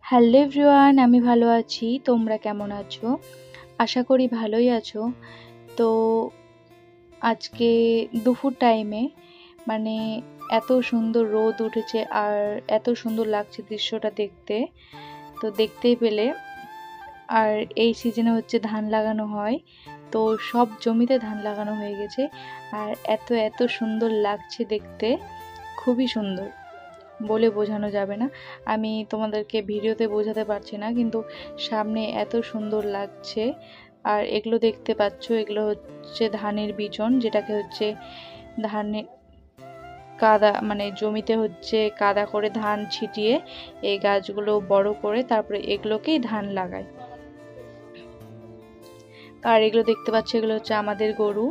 Hello everyone, আমি ভালো আছি। তোমরা কেমন আছো? আশা করি ভালোই আছো। তো আজকে দুপুর টাইমে মানে এত সুন্দর রোদ উঠেছে আর এত সুন্দর লাগছে দৃশ্যটা দেখতে। তো দেখতেই পেলে। আর এই সিজনে হচ্ছে ধান লাগানো হয়, তো সব জমিতে ধান লাগানো হয়ে গেছে। আর এত এত সুন্দর লাগছে দেখতে, খুবই সুন্দর, বলে বোঝানো যাবে না। আমি তোমাদেরকে ভিডিওতে বোঝাতে পারছি না, কিন্তু সামনে এত সুন্দর লাগছে। আর এগুলো দেখতে পাচ্ছ, এগুলো হচ্ছে ধানের বিচন, যেটাকে হচ্ছে ধানে কাদা মানে জমিতে হচ্ছে কাদা করে ধান ছিটিয়ে এই গাছগুলো বড় করে তারপরে এগুলোকেই ধান লাগায়। আর এগুলো দেখতে পাচ্ছ, এগুলো হচ্ছে আমাদের গরু।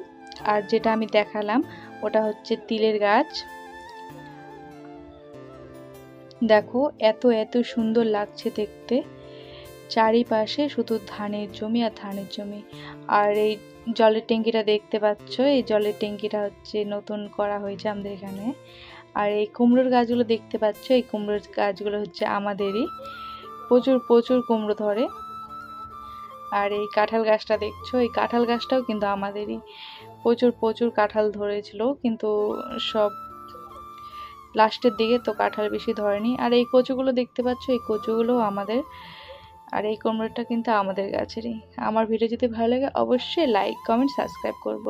আর যেটা আমি দেখালাম ওটা হচ্ছে তিলের গাছ। দেখো এত এত সুন্দর লাগছে দেখতে, চারিপাশে শুধু ধানের জমি আর ধানের জমি। আর এই জলের ট্যাঙ্কিটা দেখতে পাচ্ছ, এই জলের ট্যাঙ্কিটা হচ্ছে নতুন করা হয়েছে আমাদের এখানে। আর এই কুমড়োর গাছগুলো দেখতে পাচ্ছ, এই কুমড়োর গাছগুলো হচ্ছে আমাদেরই, প্রচুর প্রচুর কুমড়ো ধরে। আর এই কাঁঠাল গাছটা দেখছো, এই কাঁঠাল গাছটাও কিন্তু আমাদেরই, প্রচুর প্রচুর কাঁঠাল ধরেছিল, কিন্তু সব লাস্টের দিকে তো কাঁঠাল বেশি ধরেনি। আর এই কচুগুলো দেখতে পাচ্ছ, এই কচুগুলোও আমাদের। আর এই কুমড়োটা কিন্তু আমাদের গাছেরই। আমার ভিডিও যদি ভালো লাগে অবশ্যই লাইক কমেন্ট সাবস্ক্রাইব করবো।